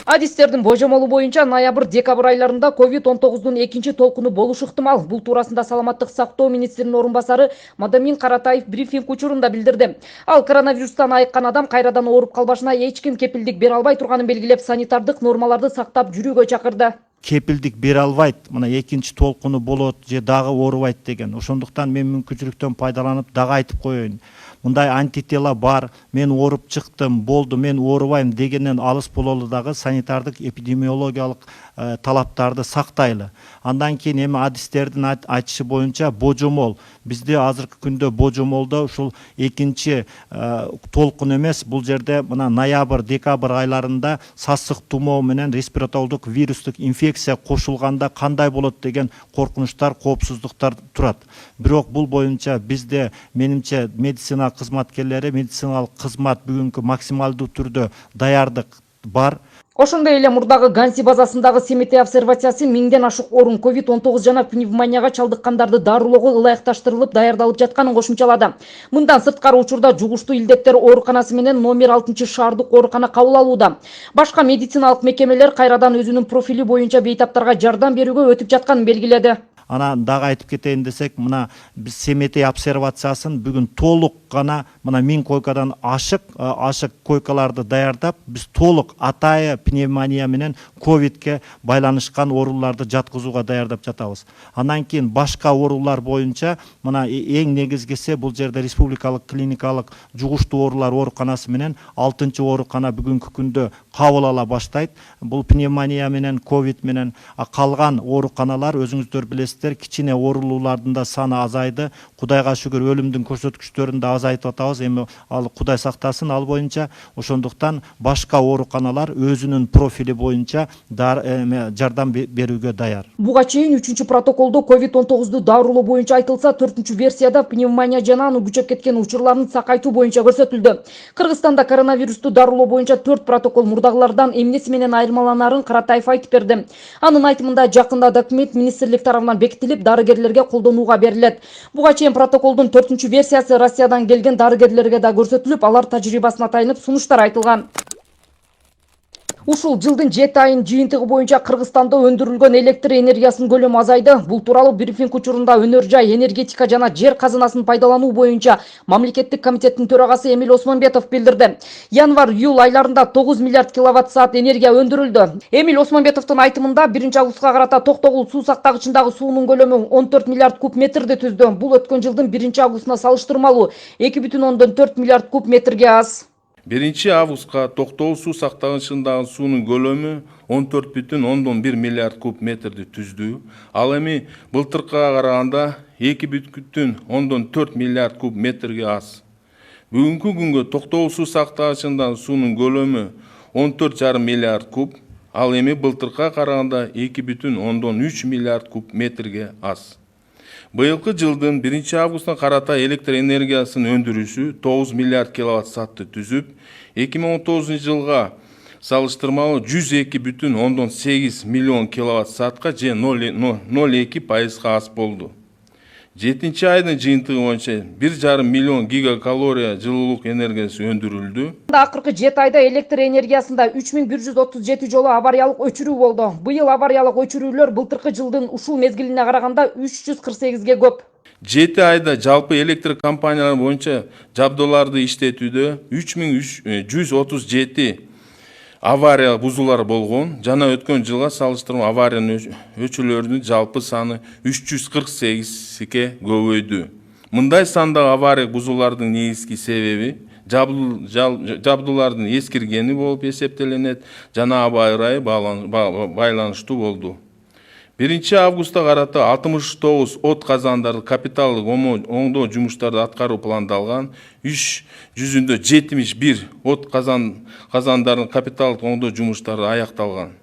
Адистердин божомолу боюнча ноябрь-декабрь айларында COVID-19 экинчи толкуну болушу ыктымал. Бул туурасында саламаттык сактоо министринин орун басары Мадамин Каратаев брифинг учурунда билдирди. Ал коронавирустан айыккан адам кайрадан ооруп калбашына эч ким кепилдик бере албай турганын белгилеп, санитардык нормаларды сактап жүрүүгө чакырды. Кепилдик бере албайт, мына экинчи толкуну болот же дагы оорубайт деген. Ошондуктан мен мүмкүнчүлүктөн пайдаланып дагы айтып коеюн. Мындай антитела бар, мен ооруп чыктым, болду, мен оорубайм дегенден алыс бололу дагы санитардык эпидемиологиялык талаптарды сактайлы. Андан кийин эми адистердин айтышы боюнча божомол. Бизде азыркы күндө божомолдо ушул экинчи толкун эмес, бул жерде мына ноябрь-декабрь айларында сасык тумоо менен респиратордук вирустук инфекция кошулганда кандай болот деген коркунучтар, коопсуздуктар турат. Бирок бул боюнча бизде менимче медицина кызматкерлери, медициналык кызмат бүгүнкү максималдуу түрдө даярдык бар. Ошондой эле мурдагы Ганси базасындагы Семетей обсервациясы 1000ден ашык орун COVID-19 жана пневмонияга чалдыккандарды дарылоого ылайыкташтырылып даярдалып жатканын кошумчалады. Мындан сырткары учурда жугуштуу илдеттер ооруканасы менен номер 6 шаардык оорукана кабыл алууда. Башка медициналык мекемелер кайрадан өзүнүн профили боюнча бейтаптарга жардам берүүгө өтүп жатканын белгиледи. Ана дагы айтып кетейин десек, мына биз Семетей обсервациясын бүгүн толук гана мына 1000 койкадан ашык койкаларды даярдап, биз толук атайы пневмония менен ковидке байланышкан ооруларды жаткызууга даярдап жатабыз. Андан кийин башка оорулар боюнча мына эң негизгиси бул жерде республикалык клиникалык жугуштуу оорулар ооруканасы менен 6 оорукана бүгүнкү күндө кабыл ала баштайт. Бул пневмония менен ковид менен калган ооруканалар өзүңүздөр билесиз, кичине оорулуулардын да саны азайды. Кудайга шүгүр өлүмдүн көрсөткүчтөрүн да азайтып атабыз. Эми ал Кудай сактасын ал боюнча. Ошондуктан башка ооруканалар өзүнүн профили боюнча жардам берүүгө даяр. Буга чейин 3 протоколдо COVID-19 дарылоо боюнча айтылса, 4 версияда пневмония жана аны күчөп кеткен учурларын сакайтуу боюнча көрсөтүлдү. Кыргызстанда коронавирусту дарылоо боюнча 4 протокол мурдагылардан эмнеси менен айырмаланарын Каратаев айтып берди. Анын айтымында жакында документ министрлик тарабынан бекитилип, дарыгерлерге колдонууга берилет. Буга чейин протоколдун 4 версиясы Россиядан келген дарыгерлерге да көрсөтүлүп, алар тажрыйбасына таянып сунуштар айтылган. Ушул жылдын 7 айын жыйынтыгы боюнча Кыргызстанда өндүрүлгөн электр энергиясынын көлөмү азайды. Бул тууралуу брифинг учурунда өнөр жай, энергетика жана жер казынасын пайдалануу боюнча мамлекеттик комитеттин төрагасы Эмиль Осмонбетов билдирди. Январь-июль айларында 9 миллиард киловатт-саат энергия өндүрүлдү. Эмиль Осмонбетовдун айтымында 1-августка карата Токтогул суу сактагычындагы суунун көлөмү 14 миллиард куб метрди түздү. Бул өткөн жылдын 1-августуна салыштырмалуу 2,4 миллиард куб метрге аз. 1-августка Токтогул суу сактагычындагы суунун көлөмү 14,1 миллиард куб метрди түздү. Ал эми былтыркыга караганда 2,4 миллиард куб метрге аз. Бүгүнкү күнгө Токтогул суу сактагычындагы суунун көлөмү 14,5 миллиард куб, ал эми былтыркыга караганда 2,3 миллиард куб метрге аз. Быйылкы жылдын 1-августуна карата электр энергиясынын өндүрүшү 9 миллиард киловатт-саатты түзүп, 2019 жылга салыштырмалуу 102,8 миллион киловатт-саатка же 0,2% аз болду. 7 айдын жыйынтыгы боюнча 1,5 миллион гигакалория жылуулук энергиясы өндүрүлдү. Акыркы 7 айда электр энергиясында 3137 жолу авариялык өчүрүү болду. Быйыл авариялык өчүрүүлөр былтыркы жылдын ушул мезгилине караганда 348ге көп. 7 айда жалпы электр компаниялар боюнча жабдууларды иштетүүдө 3137 авария бузуулар болгон. Жана өткөн жылга салыштырмалуу авария өчүрүүлөрдүн жалпы саны 348ге көбөйдү. Мындай сандагы авария бузуулардын негизги себеби жабдуулардын эскиргени болуп эсептелинет жана аба ырайы байланыштуу болду. 1-августта карата 69 от казандарды капиталдык оңдоо жумуштарды аткаруу пландалган. Иш жүзүндө 71 от казандардын капиталдык оңдоо жумуштары аякталган.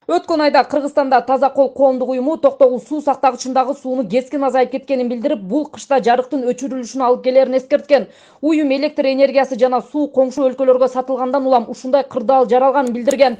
Өткөн айда Кыргызстанда Таза кол коомдук уюму Токтогул суу сактагычындагы сууну кескин азайып кеткенин билдирип, бул кышта жарыктын өчүрүлүшүнө алып келерин эскерткен. Уюм электр энергиясы жана суу коңшу өлкөлөргө сатылгандан улам ушундай кырдаал жаралганын билдирген.